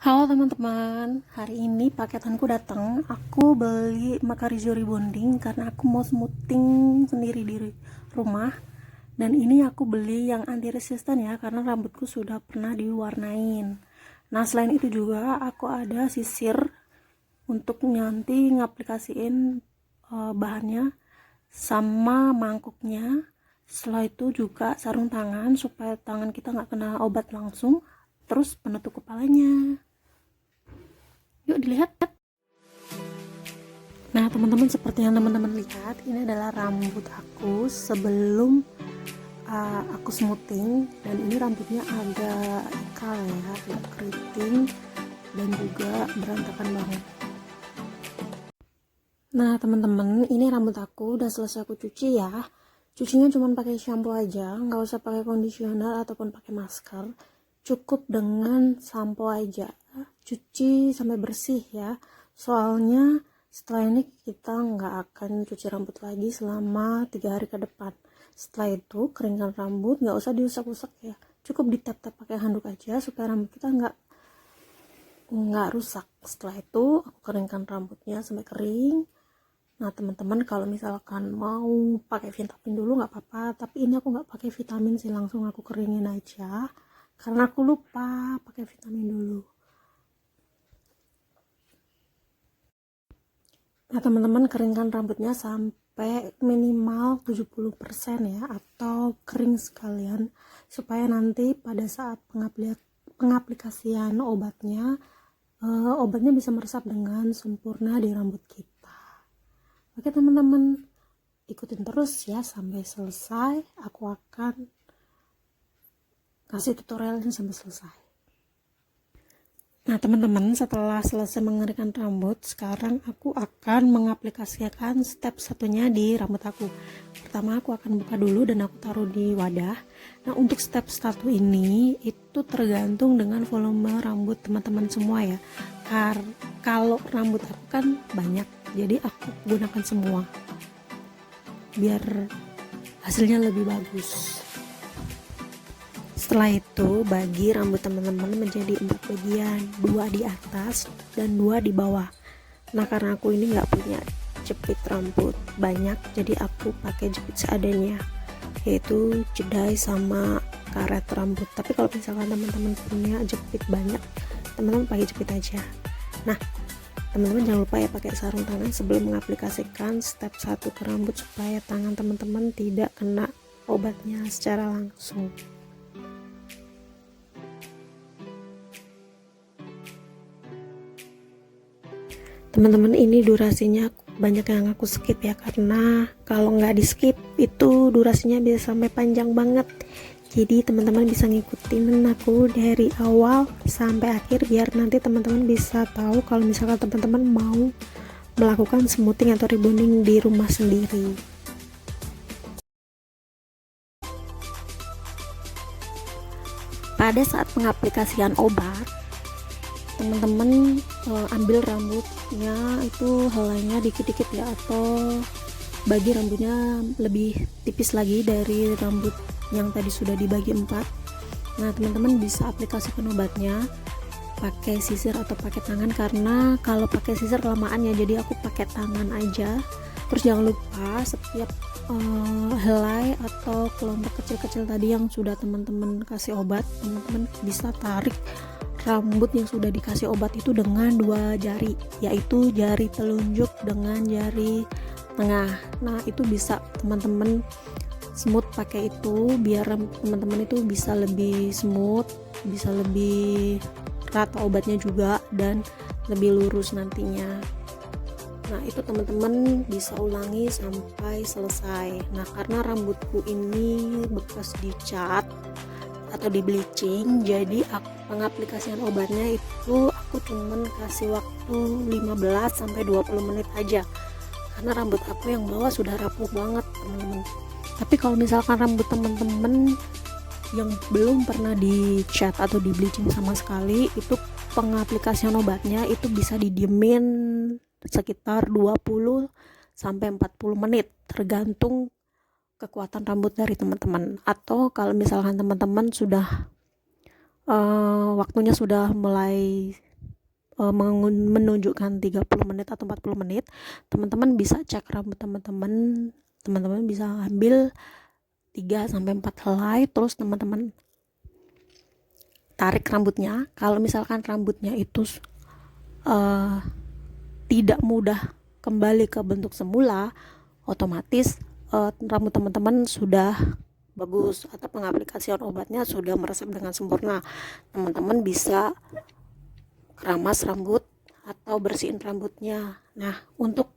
Halo teman-teman, hari ini paketanku datang. Aku beli Macarizo Rebonding karena aku mau smoothing sendiri di rumah. Dan ini aku beli yang anti resisten ya, karena rambutku sudah pernah diwarnain. Nah, selain itu juga aku ada sisir untuk nanti ngaplikasiin bahannya sama mangkuknya. Setelah itu juga sarung tangan supaya tangan kita nggak kena obat langsung. Terus penutup kepalanya. Yuk dilihat. Nah teman-teman, seperti yang teman-teman lihat, ini adalah rambut aku sebelum aku smoothing. Dan ini rambutnya agak ikal ya, agak keriting dan juga berantakan banget. Nah teman-teman, ini rambut aku udah selesai aku cuci ya. Cucinya cuma pakai shampoo aja, nggak usah pakai conditioner ataupun pakai masker. Cukup dengan sampo aja, cuci sampai bersih ya, soalnya setelah ini kita nggak akan cuci rambut lagi selama 3 hari ke depan. Setelah itu keringkan rambut, nggak usah diusap-usap ya, cukup ditap-tap pakai handuk aja supaya rambut kita nggak rusak. Setelah itu aku keringkan rambutnya sampai kering. Nah teman-teman, kalau misalkan mau pakai vitamin dulu nggak apa-apa, tapi ini aku nggak pakai vitamin sih, langsung aku keringin aja karena aku lupa pakai vitamin dulu. Nah teman-teman, keringkan rambutnya sampai minimal 70% ya, atau kering sekalian, supaya nanti pada saat pengaplikasian obatnya bisa meresap dengan sempurna di rambut kita. Oke teman-teman, ikutin terus ya sampai selesai. Aku akan kasih tutorialnya sampai selesai. Nah teman-teman, setelah selesai mengeringkan rambut, sekarang aku akan mengaplikasikan step satunya di rambut aku. Pertama aku akan buka dulu dan aku taruh di wadah. Nah untuk step 1 ini itu tergantung dengan volume rambut teman-teman semua ya. Kalau rambut aku kan banyak, jadi aku gunakan semua biar hasilnya lebih bagus. Setelah itu bagi rambut teman-teman menjadi 4 bagian, 2 di atas dan 2 di bawah. Nah karena aku ini nggak punya jepit rambut banyak, jadi aku pakai jepit seadanya, yaitu jedai sama karet rambut. Tapi kalau misalkan teman-teman punya jepit banyak, teman-teman pakai jepit aja. Nah teman-teman jangan lupa ya pakai sarung tangan sebelum mengaplikasikan step 1 ke rambut, supaya tangan teman-teman tidak kena obatnya secara langsung. Teman-teman, ini durasinya banyak yang aku skip ya, karena kalau nggak di skip itu durasinya bisa sampai panjang banget. Jadi teman-teman bisa ngikutin aku dari awal sampai akhir biar nanti teman-teman bisa tahu kalau misalkan teman-teman mau melakukan smoothing atau rebonding di rumah sendiri. Pada saat pengaplikasian obat, teman-teman ambil rambutnya itu helainya dikit-dikit ya, atau bagi rambutnya lebih tipis lagi dari rambut yang tadi sudah dibagi 4. Nah teman-teman bisa aplikasikan obatnya pakai sisir atau pakai tangan, karena kalau pakai sisir kelamaan ya, jadi aku pakai tangan aja. Terus jangan lupa setiap helai atau kelompok kecil-kecil tadi yang sudah teman-teman kasih obat, teman-teman bisa tarik rambut yang sudah dikasih obat itu dengan 2 jari, yaitu jari telunjuk dengan jari tengah. Nah itu bisa teman-teman smooth pakai itu, biar teman-teman itu bisa lebih smooth, bisa lebih rata obatnya juga, dan lebih lurus nantinya. Nah itu teman-teman bisa ulangi sampai selesai. Nah karena rambutku ini bekas dicat atau di bleaching, jadi pengaplikasian obatnya itu aku cuman kasih waktu 15-20 menit aja, karena rambut aku yang bawah sudah rapuh banget teman-teman. Tapi kalau misalkan rambut teman-teman yang belum pernah dicat atau di bleaching sama sekali, itu pengaplikasian obatnya itu bisa didiemin sekitar 20-40 menit, tergantung kekuatan rambut dari teman-teman. Atau kalau misalkan teman-teman sudah waktunya sudah mulai menunjukkan 30 menit atau 40 menit, teman-teman bisa cek rambut teman-teman bisa ambil 3 sampai 4 helai, terus teman-teman tarik rambutnya. Kalau misalkan rambutnya itu tidak mudah kembali ke bentuk semula, otomatis rambut teman-teman sudah bagus atau pengaplikasian obatnya sudah meresap dengan sempurna. Teman-teman bisa keramas rambut atau bersihin rambutnya. Nah, untuk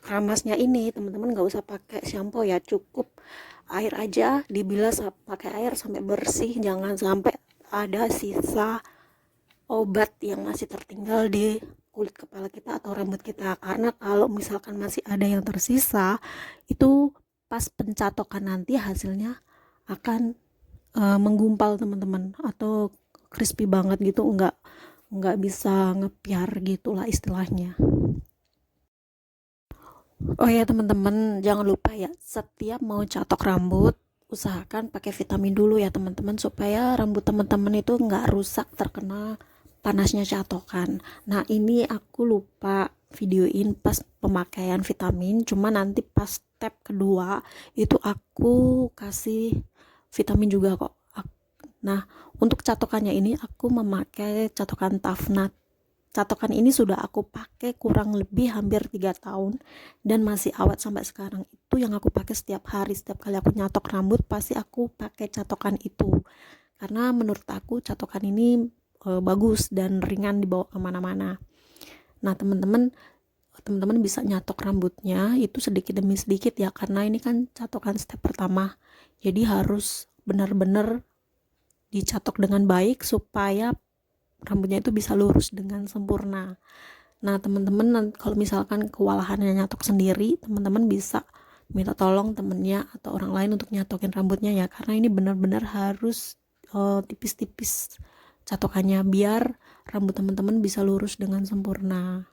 keramasnya ini teman-teman nggak usah pakai shampoo ya, cukup air aja, dibilas pakai air sampai bersih, jangan sampai ada sisa obat yang masih tertinggal di kulit kepala kita atau rambut kita. Karena kalau misalkan masih ada yang tersisa, itu pas pencatokan nanti hasilnya akan menggumpal teman-teman, atau crispy banget gitu, nggak bisa ngepiar gitulah istilahnya. Oh ya teman-teman, jangan lupa ya, setiap mau catok rambut usahakan pakai vitamin dulu ya teman-teman, supaya rambut teman-teman itu nggak rusak terkena panasnya catokan. Nah ini aku lupa videoin pas pemakaian vitamin, cuma nanti pas step kedua itu aku kasih vitamin juga kok. Nah untuk catokannya ini aku memakai catokan Tafnat. Catokan ini sudah aku pakai kurang lebih hampir 3 tahun dan masih awet sampai sekarang. Itu yang aku pakai setiap hari, setiap kali aku nyatok rambut pasti aku pakai catokan itu, karena menurut aku catokan ini bagus dan ringan dibawa kemana-mana. Nah teman-teman bisa nyatok rambutnya itu sedikit demi sedikit ya, karena ini kan catokan step pertama, jadi harus benar-benar dicatok dengan baik supaya rambutnya itu bisa lurus dengan sempurna. Nah teman-teman kalau misalkan kewalahannya nyatok sendiri, teman-teman bisa minta tolong temennya atau orang lain untuk nyatokin rambutnya ya, karena ini benar-benar harus tipis-tipis catokannya biar rambut teman-teman bisa lurus dengan sempurna.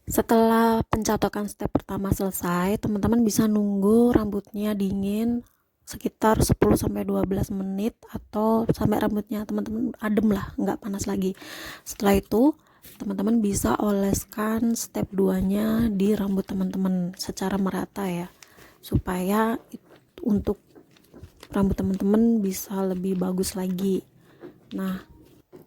Setelah pencatokan step pertama selesai, teman-teman bisa nunggu rambutnya dingin sekitar 10-12 menit atau sampai rambutnya teman-teman adem lah, nggak panas lagi. Setelah itu teman-teman bisa oleskan step 2-nya di rambut teman-teman secara merata ya, supaya untuk rambut teman-teman bisa lebih bagus lagi. Nah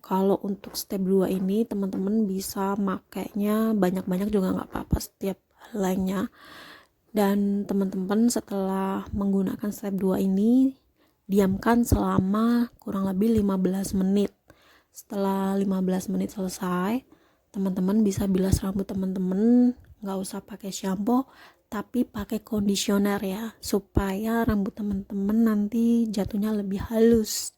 kalau untuk step 2 ini teman-teman bisa makainya banyak-banyak juga nggak apa-apa setiap helainya. Dan teman-teman setelah menggunakan step 2 ini diamkan selama kurang lebih 15 menit. Setelah 15 menit selesai, teman-teman bisa bilas rambut teman-teman, nggak usah pakai shampoo tapi pakai conditioner ya, supaya rambut teman-teman nanti jatuhnya lebih halus.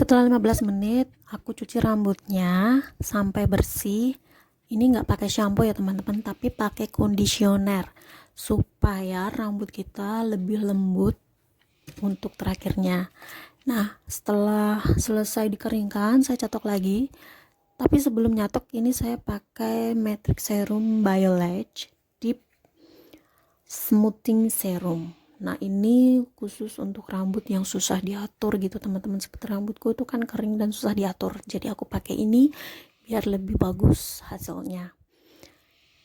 Setelah 15 menit aku cuci rambutnya sampai bersih. Ini nggak pakai shampoo ya teman-teman, tapi pakai conditioner supaya rambut kita lebih lembut untuk terakhirnya. Nah setelah selesai dikeringkan saya catok lagi, tapi sebelum nyatok ini saya pakai Matrix Serum Biolage Deep Smoothing Serum. Nah ini khusus untuk rambut yang susah diatur gitu teman-teman, seperti rambutku itu kan kering dan susah diatur, jadi aku pakai ini biar lebih bagus hasilnya.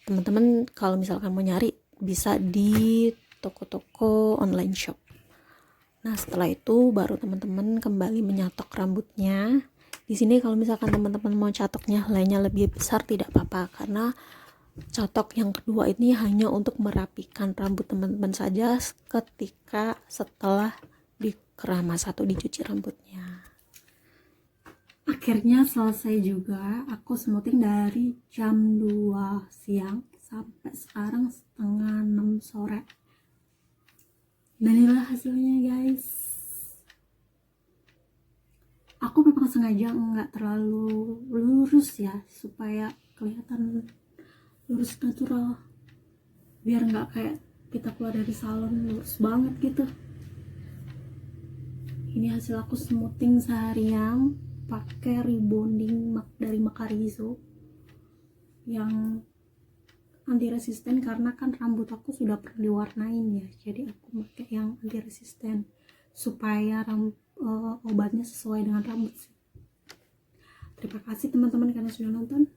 Teman-teman kalau misalkan mau nyari bisa di toko-toko online shop. Nah setelah itu baru teman-teman kembali menyatok rambutnya. Di sini kalau misalkan teman-teman mau catoknya helainya lebih besar tidak apa-apa, karena catok yang kedua ini hanya untuk merapikan rambut teman-teman saja ketika setelah dikeramas atau dicuci rambutnya. Akhirnya selesai juga aku smoothing dari jam 2 siang sampai sekarang setengah 6 sore. Dan inilah hasilnya guys. sengaja nggak terlalu lurus ya, supaya kelihatan lurus natural, biar nggak kayak kita keluar dari salon lurus banget gitu. Ini hasil aku smoothing seharian pakai rebonding dari Makarizo yang anti resisten, karena kan rambut aku sudah pernah diwarnain ya, jadi aku pakai yang anti resisten supaya obatnya sesuai dengan rambut. Terima kasih teman-teman karena sudah nonton.